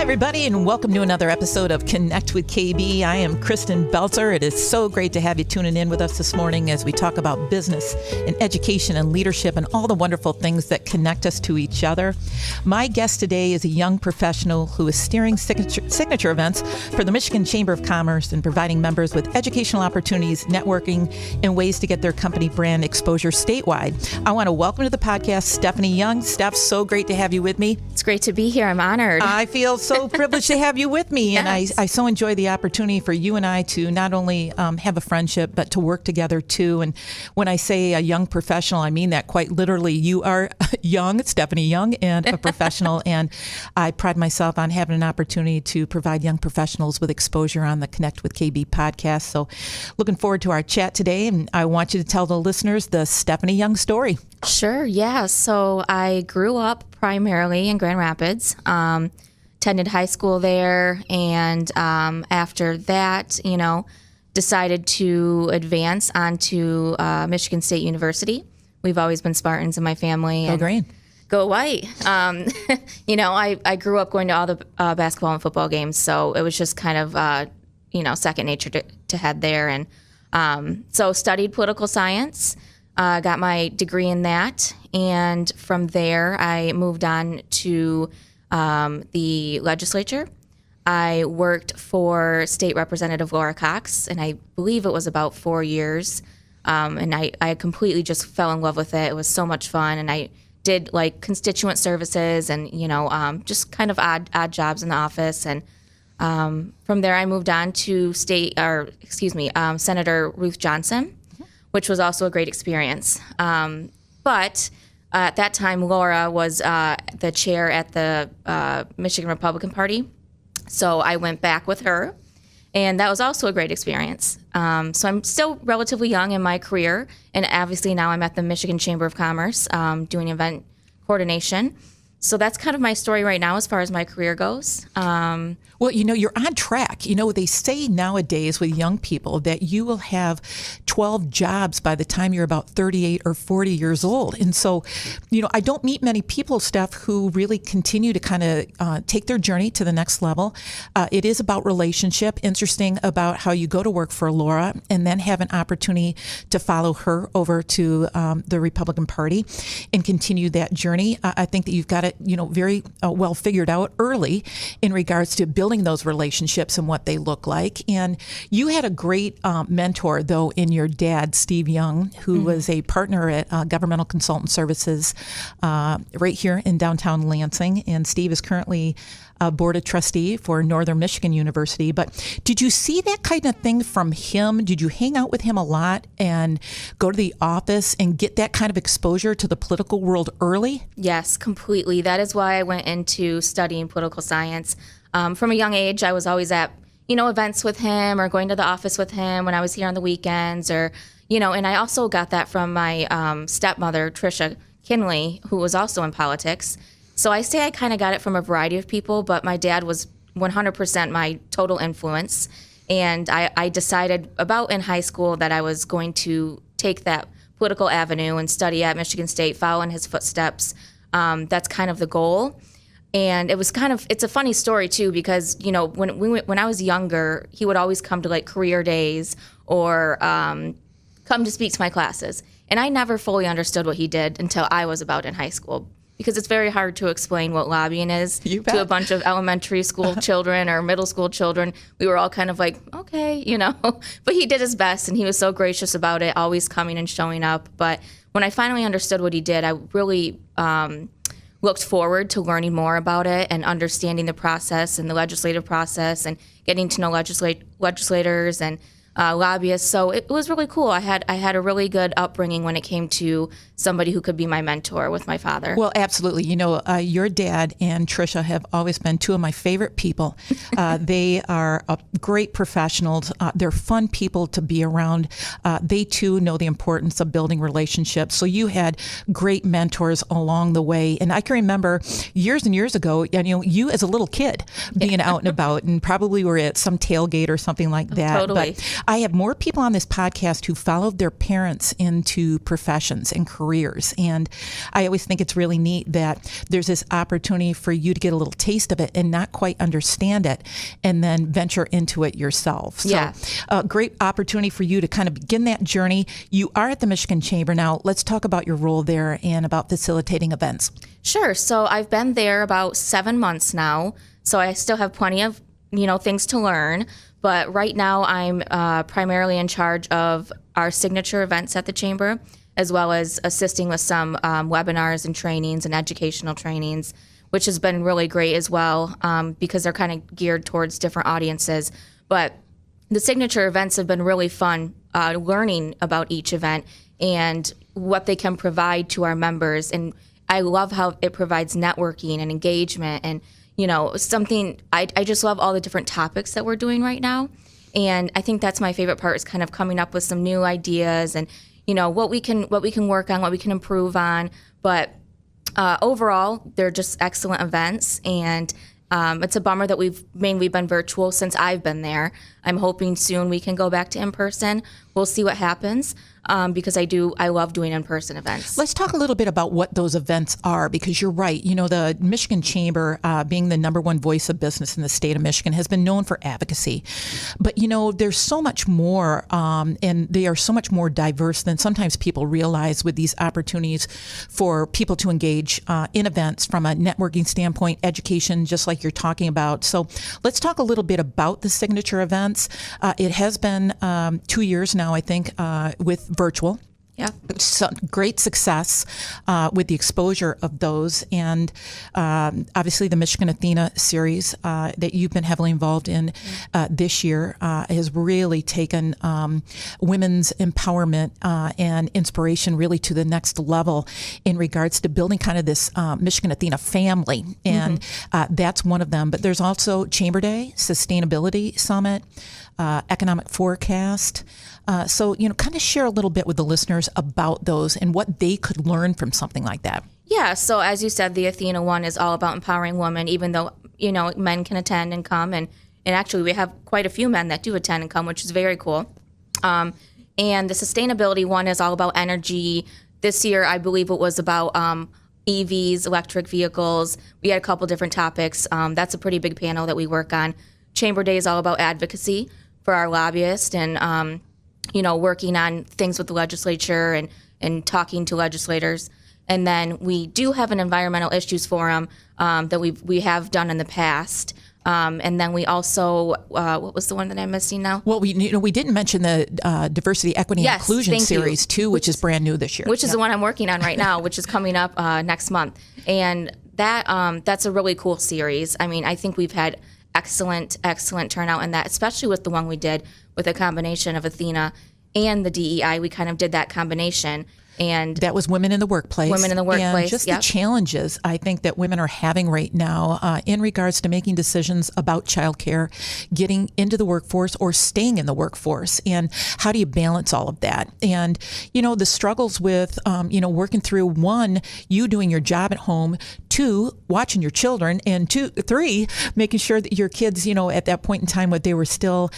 everybody, and welcome to another episode of Connect with KB. I am Kristen Belzer. It is so great to have you tuning in with us this morning as we talk about business and education and leadership and all the wonderful things that connect us to each other. My guest today is a young professional who is steering signature events for the Michigan Chamber of Commerce and providing members with educational opportunities, networking, and ways to get their company brand exposure statewide. I want to welcome to the podcast Stephanie Young. Steph, so great to have you with me. It's great to be here. I'm honored. I feel so privileged to have you with me. Yes. And I so enjoy the opportunity for you and I to not only have a friendship, but to work together too. And when I say a young professional, I mean that quite literally. You are young, Stephanie Young, and a professional. And I pride myself on having an opportunity to provide young professionals with exposure on the Connect with KB podcast. So looking forward to our chat today. And I want you to tell the listeners the Stephanie Young story. Sure, yeah. So I grew up primarily in Grand Rapids, attended high school there, and after that, decided to advance onto Michigan State University. We've always been Spartans in my family. Go green. Go white. I grew up going to all the basketball and football games, so it was just kind of, second nature to head there. And so studied political science. Got my degree in that, and from there I moved on to the legislature. I worked for State Representative Laura Cox, and I believe it was about 4 years, and I completely just fell in love with it. It was so much fun, and I did like constituent services and, just kind of odd jobs in the office, and from there I moved on to Senator Ruth Johnson, which was also a great experience. But at that time, Laura was the chair at the Michigan Republican Party. So I went back with her, and that was also a great experience. So I'm still relatively young in my career, and obviously now I'm at the Michigan Chamber of Commerce doing event coordination. So that's kind of my story right now as far as my career goes. Well, you're on track. They say nowadays with young people that you will have 12 jobs by the time you're about 38 or 40 years old. And so, I don't meet many people, Steph, who really continue to kind of take their journey to the next level. It is about relationship. Interesting about how you go to work for Laura and then have an opportunity to follow her over to the Republican Party and continue that journey. I think that you've got it, very well figured out early in regards to building those relationships and what they look like. And you had a great mentor, though, in your dad, Steve Young, who was a partner at Governmental Consultant Services right here in downtown Lansing. And Steve is currently a board of trustee for Northern Michigan University. But did you see that kind of thing from him? Did you hang out with him a lot and go to the office and get that kind of exposure to the political world early? Yes, completely. That is why I went into studying political science. From a young age, I was always at, events with him or going to the office with him when I was here on the weekends or, and I also got that from my stepmother, Tricia Kinley, who was also in politics. So I say I kind of got it from a variety of people, but my dad was 100% my total influence. And I decided about in high school that I was going to take that political avenue and study at Michigan State, follow in his footsteps. That's kind of the goal. And it's a funny story too, because, when I was younger, he would always come to like career days or come to speak to my classes. And I never fully understood what he did until I was about in high school, because it's very hard to explain what lobbying is to a bunch of elementary school children or middle school children. We were all kind of like, okay, but he did his best and he was so gracious about it, always coming and showing up. But when I finally understood what he did, I really looked forward to learning more about it and understanding the process and the legislative process and getting to know legislators and lobbyists. So it was really cool. I had a really good upbringing when it came to somebody who could be my mentor with my father. Well, absolutely. Your dad and Tricia have always been two of my favorite people. They are great professionals. They're fun people to be around. They too know the importance of building relationships. So you had great mentors along the way. And I can remember years and years ago, you as a little kid being out and about and probably were at some tailgate or something like that. Totally. But I have more people on this podcast who followed their parents into professions and careers. And I always think it's really neat that there's this opportunity for you to get a little taste of it and not quite understand it and then venture into it yourself. So a great opportunity for you to kind of begin that journey. You are at the Michigan Chamber now. Let's talk about your role there and about facilitating events. Sure. So I've been there about 7 months now. So I still have plenty of, things to learn. But right now I'm primarily in charge of our signature events at the Chamber, as well as assisting with some webinars and trainings and educational trainings, which has been really great as well because they're kind of geared towards different audiences. But the signature events have been really fun, learning about each event and what they can provide to our members. And I love how it provides networking and engagement and, something, I just love all the different topics that we're doing right now. And I think that's my favorite part is kind of coming up with some new ideas and, what we can work on, what we can improve on. But overall, they're just excellent events. And it's a bummer that we've mainly been virtual since I've been there. I'm hoping soon we can go back to in-person. We'll see what happens because I love doing in-person events. Let's talk a little bit about what those events are, because you're right. The Michigan Chamber, being the number one voice of business in the state of Michigan, has been known for advocacy. But, there's so much more, and they are so much more diverse than sometimes people realize with these opportunities for people to engage in events from a networking standpoint, education, just like you're talking about. So let's talk a little bit about the signature events. It has been 2 years now, I think, with virtual. Yeah. So great success with the exposure of those. And obviously the Michigan Athena series that you've been heavily involved in this year has really taken women's empowerment and inspiration really to the next level in regards to building kind of this Michigan Athena family. And that's one of them. But there's also Chamber Day, Sustainability Summit, Economic Forecast. So, kind of share a little bit with the listeners about those and what they could learn from something like that. Yeah. So as you said, the Athena one is all about empowering women, even though, men can attend and come. And actually we have quite a few men that do attend and come, which is very cool. And the sustainability one is all about energy. This year, I believe it was about EVs, electric vehicles. We had a couple different topics. That's a pretty big panel that we work on. Chamber Day is all about advocacy for our lobbyists and, working on things with the legislature and talking to legislators. And then we do have an environmental issues forum that we have done in the past. And then we also, what was the one that I'm missing now? Well, we didn't mention the Diversity, Equity, and Inclusion series too, which is brand new this year. Which is the one I'm working on right now, which is coming up next month. And that's a really cool series. I mean, I think we've had excellent turnout in that, especially with the one we did with a combination of Athena and the DEI. We kind of did that combination. And that was women in the workplace. Women in the workplace, and just the challenges I think that women are having right now in regards to making decisions about childcare, getting into the workforce or staying in the workforce, and how do you balance all of that? And the struggles with working through, one, you doing your job at home, two, watching your children, and three, making sure that your kids, at that point in time when they were still,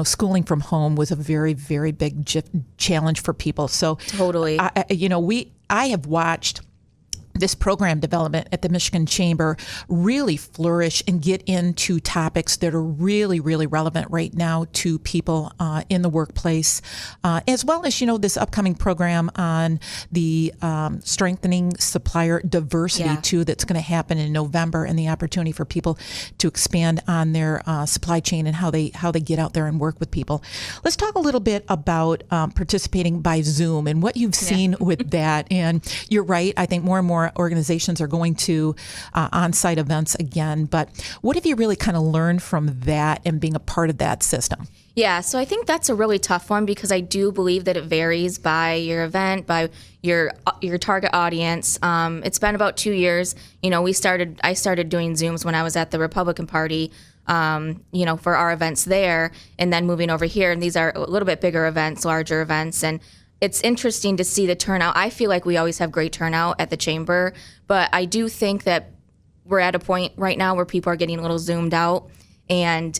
schooling from home was a very, very big challenge for people. So. Totally. I have watched this program development at the Michigan Chamber really flourish and get into topics that are really, really relevant right now to people in the workplace, as well as, this upcoming program on the strengthening supplier diversity too, that's going to happen in November, and the opportunity for people to expand on their supply chain and how they get out there and work with people. Let's talk a little bit about participating by Zoom and what you've seen with that. And you're right. I think more and more organizations are going to on-site events again. But what have you really kind of learned from that and being a part of that system? Yeah, so I think that's a really tough one because I do believe that it varies by your event, by your target audience. It's been about 2 years. I started doing Zooms when I was at the Republican Party, for our events there, and then moving over here. And these are a little bit bigger events, larger events, and it's interesting to see the turnout. I feel like we always have great turnout at the Chamber, but I do think that we're at a point right now where people are getting a little zoomed out. And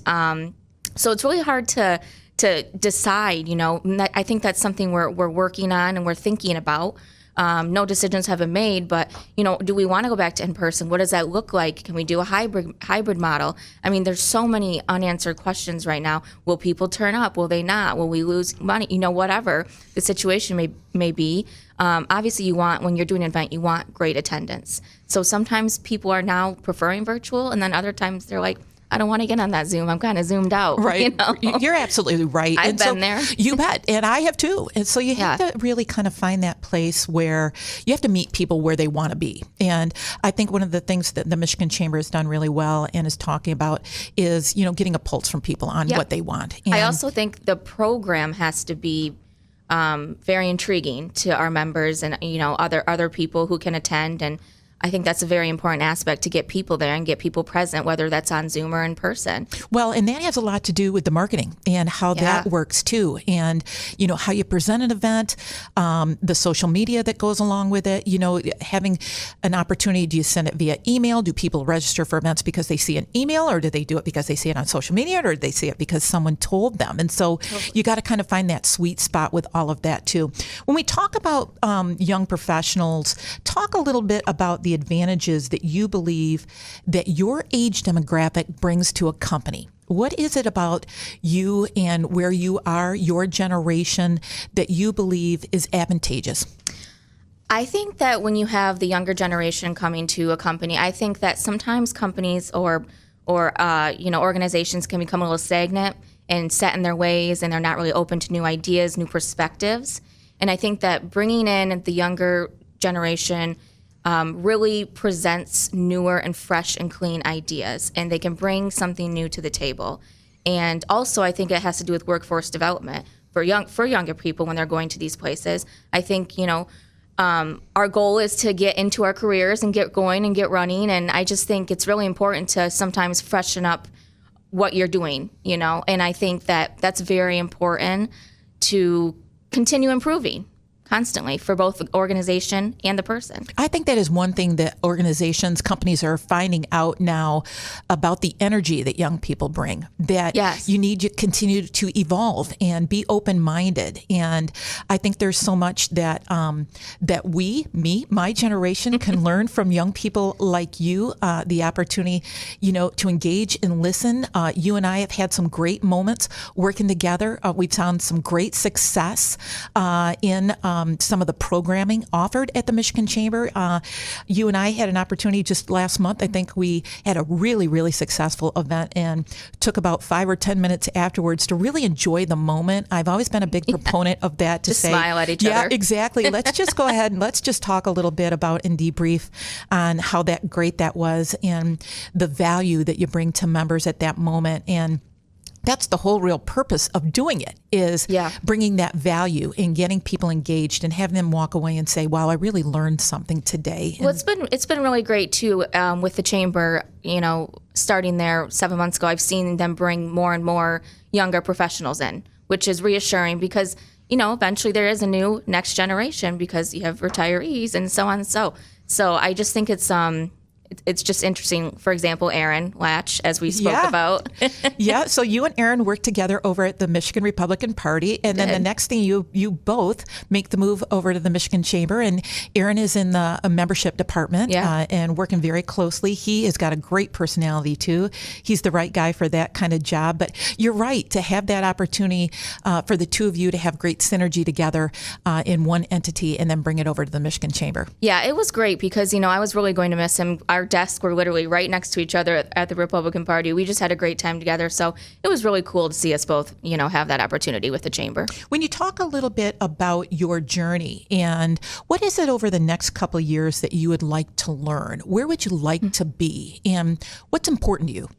so it's really hard to to decide, I think that's something we're working on and we're thinking about. No decisions have been made, but, do we want to go back to in-person? What does that look like? Can we do a hybrid model? I mean, there's so many unanswered questions right now. Will people turn up? Will they not? Will we lose money? Whatever the situation may be. Obviously, when you're doing an event, you want great attendance. So sometimes people are now preferring virtual, and then other times they're like, I don't want to get on that Zoom. I'm kind of zoomed out. Right. You're absolutely right. I've been there. You bet. And I have too. And so you have to really kind of find that place where you have to meet people where they want to be. And I think one of the things that the Michigan Chamber has done really well and is talking about is, getting a pulse from people on what they want. And I also think the program has to be very intriguing to our members and, other people who can attend. And I think that's a very important aspect to get people there and get people present, whether that's on Zoom or in person. Well, and that has a lot to do with the marketing and how that works too. And, how you present an event, the social media that goes along with it, having an opportunity. Do you send it via email? Do people register for events because they see an email, or do they do it because they see it on social media, or do they see it because someone told them? And so you got to kind of find that sweet spot with all of that too. When we talk about young professionals, talk a little bit about the advantages that you believe that your age demographic brings to a company. What is it about you and where you are, your generation, that you believe is advantageous? I think that when you have the younger generation coming to a company, I think that sometimes companies or organizations can become a little stagnant and set in their ways, and they're not really open to new ideas, new perspectives. And I think that bringing in the younger generation really presents newer and fresh and clean ideas, and they can bring something new to the table. And also, I think it has to do with workforce development for younger people when they're going to these places. I think, our goal is to get into our careers and get going and get running, and I just think it's really important to sometimes freshen up what you're doing, and I think that that's very important to continue improving constantly for both the organization and the person. I think that is one thing that organizations, companies are finding out now about the energy that young people bring, that you need to continue to evolve and be open-minded. And I think there's so much that my generation can learn from young people like you, the opportunity, to engage and listen. You and I have had some great moments working together. We've found some great success in some of the programming offered at the Michigan Chamber. You and I had an opportunity just last month. I think we had a really, really successful event and took about 5 or 10 minutes afterwards to really enjoy the moment. I've always been a big proponent of that, to just say, smile at each other. Yeah, exactly. Let's just go ahead and let's just talk a little bit about and debrief on how great that was and the value that you bring to members at that moment. And that's the whole real purpose of doing it, is bringing that value and getting people engaged and having them walk away and say, wow, I really learned something today. Well, it's been really great too with the chamber, starting there 7 months ago. I've seen them bring more and more younger professionals in, which is reassuring because, eventually there is a new next generation because you have retirees and so on and so. So I just think it's just interesting. For example, Aaron Latch, as we spoke about. So you and Aaron worked together over at the Michigan Republican Party, and then the next thing you both make the move over to the Michigan Chamber, and Aaron is in the membership department and working very closely. He has got a great personality too. He's the right guy for that kind of job. But you're right, to have that opportunity for the two of you to have great synergy together in one entity and then bring it over to the Michigan Chamber. Yeah, it was great because, I was really going to miss him. Our desks were literally right next to each other at the Republican Party. We just had a great time together. So it was really cool to see us both, have that opportunity with the chamber. When you talk a little bit about your journey and what is it over the next couple of years that you would like to learn? Where would you like to be? And what's important to you?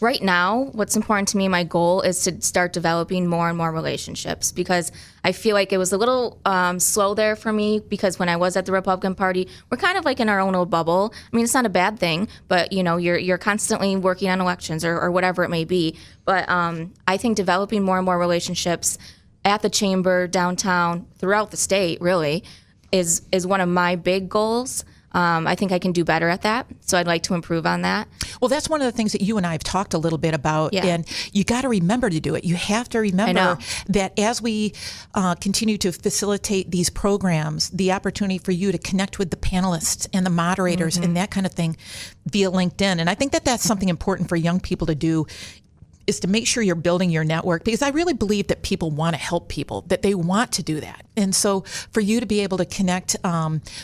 Right now, what's important to me, my goal is to start developing more and more relationships because I feel like it was a little slow there for me because when I was at the Republican Party, we're kind of like in our own little bubble. I mean, it's not a bad thing, but you're constantly working on elections or whatever it may be. But I think developing more and more relationships at the chamber, downtown, throughout the state, really, is one of my big goals. I think I can do better at that. So I'd like to improve on that. Well, that's one of the things that you and I have talked a little bit about. Yeah. And you got to remember to do it. You have to remember that as we continue to facilitate these programs, the opportunity for you to connect with the panelists and the moderators and that kind of thing via LinkedIn. And I think that that's something important for young people to do, is to make sure you're building your network, because I really believe that people want to help people, that they want to do that. And so for you to be able to connect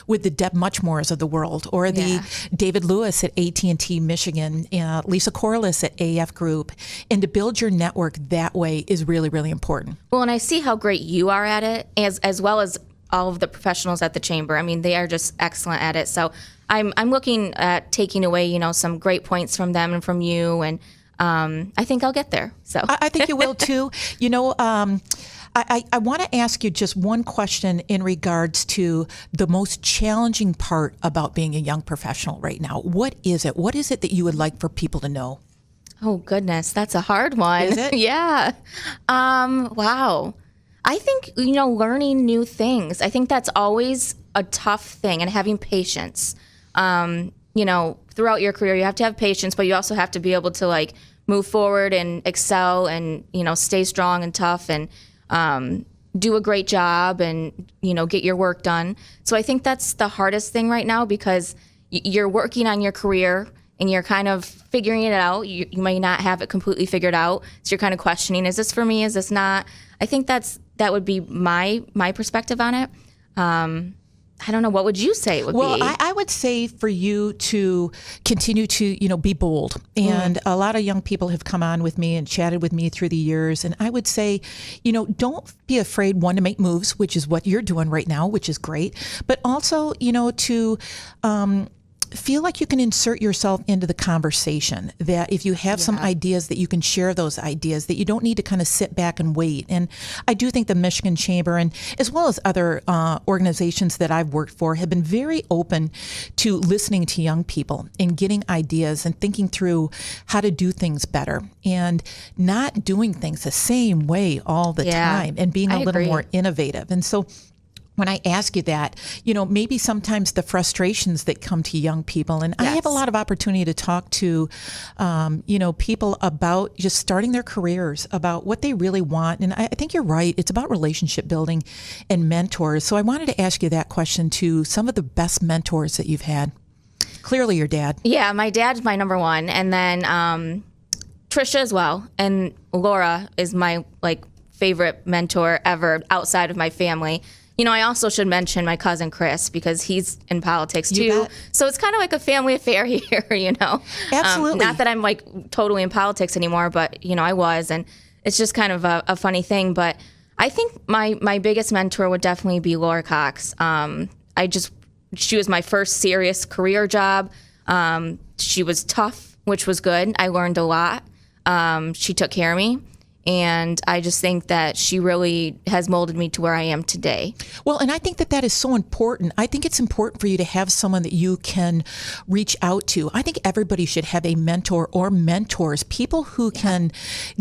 with the Deb Muchmores of the world, or the David Lewis at AT&T Michigan, Lisa Corliss at AF Group, and to build your network that way is really, really important. Well, and I see how great you are at it, as well as all of the professionals at the chamber. I mean, they are just excellent at it. So I'm looking at taking away, some great points from them and from you, and I think I'll get there. So I think you will too. I want to ask you just one question in regards to the most challenging part about being a young professional right now. What is it? What is it that you would like for people to know? Oh, goodness. That's a hard one. Is it? Yeah. Wow. I think, learning new things. I think that's always a tough thing, and having patience. Throughout your career, you have to have patience, but you also have to be able to move forward and excel and, stay strong and tough and do a great job and, get your work done. So I think that's the hardest thing right now, because you're working on your career and you're kind of figuring it out. You may not have it completely figured out. So you're kind of questioning, is this for me? Is this not? I think that would be my perspective on it. I don't know. What would you say it would be? Well, I would say for you to continue to, be bold. And a lot of young people have come on with me and chatted with me through the years. And I would say, don't be afraid, one, to make moves, which is what you're doing right now, which is great. But also, to feel like you can insert yourself into the conversation, that if you have some ideas, that you can share those ideas, that you don't need to kind of sit back and wait. And I do think the Michigan Chamber, and as well as other organizations that I've worked for, have been very open to listening to young people and getting ideas and thinking through how to do things better and not doing things the same way all the time, and being a little more innovative. And so when I ask you that, maybe sometimes the frustrations that come to young people, and I have a lot of opportunity to talk to, people about just starting their careers, about what they really want. And I think you're right. It's about relationship building and mentors. So I wanted to ask you that question to some of the best mentors that you've had. Clearly your dad. Yeah, my dad's my number one. And then Trisha as well. And Laura is my favorite mentor ever outside of my family. I also should mention my cousin Chris, because he's in politics too. So it's kind of like a family affair here, Absolutely. Not that I'm totally in politics anymore, but I was, and it's just kind of a funny thing. But I think my biggest mentor would definitely be Laura Cox. She was my first serious career job. She was tough, which was good. I learned a lot. She took care of me. And I just think that she really has molded me to where I am today. Well, and I think that is so important. I think it's important for you to have someone that you can reach out to. I think everybody should have a mentor or mentors, people who can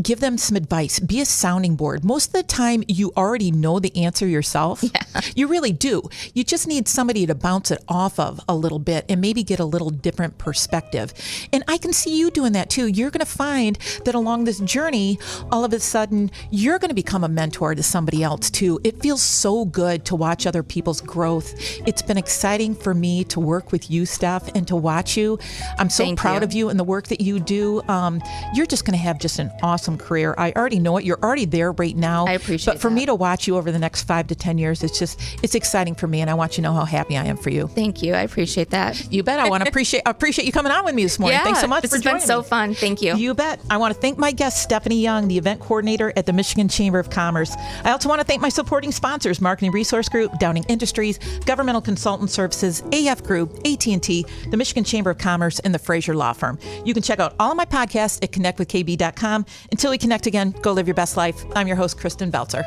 give them some advice, be a sounding board. Most of the time, you already know the answer yourself. Yeah. You really do. You just need somebody to bounce it off of a little bit and maybe get a little different perspective. And I can see you doing that too. You're going to find that along this journey, all of a sudden, you're going to become a mentor to somebody else too. It feels so good to watch other people's growth. It's been exciting for me to work with you, Steph, and to watch you. I'm so proud of you and the work that you do. You're just going to have just an awesome career. I already know it. You're already there right now. I appreciate it. But for me to watch you over the next 5 to 10 years, it's exciting for me, and I want you to know how happy I am for you. Thank you. I appreciate that. You bet. I want to appreciate you coming on with me this morning. Thanks so much for joining me. This has been so fun. Thank you. You bet. I want to thank my guest, Stephanie Young, the event coordinator at the Michigan Chamber of Commerce. I also want to thank my supporting sponsors, Marketing Resource Group, Downing Industries, Governmental Consultant Services, AF Group, AT&T, the Michigan Chamber of Commerce, and the Fraser Law Firm. You can check out all of my podcasts at connectwithkb.com. Until we connect again, go live your best life. I'm your host, Kristen Belzer.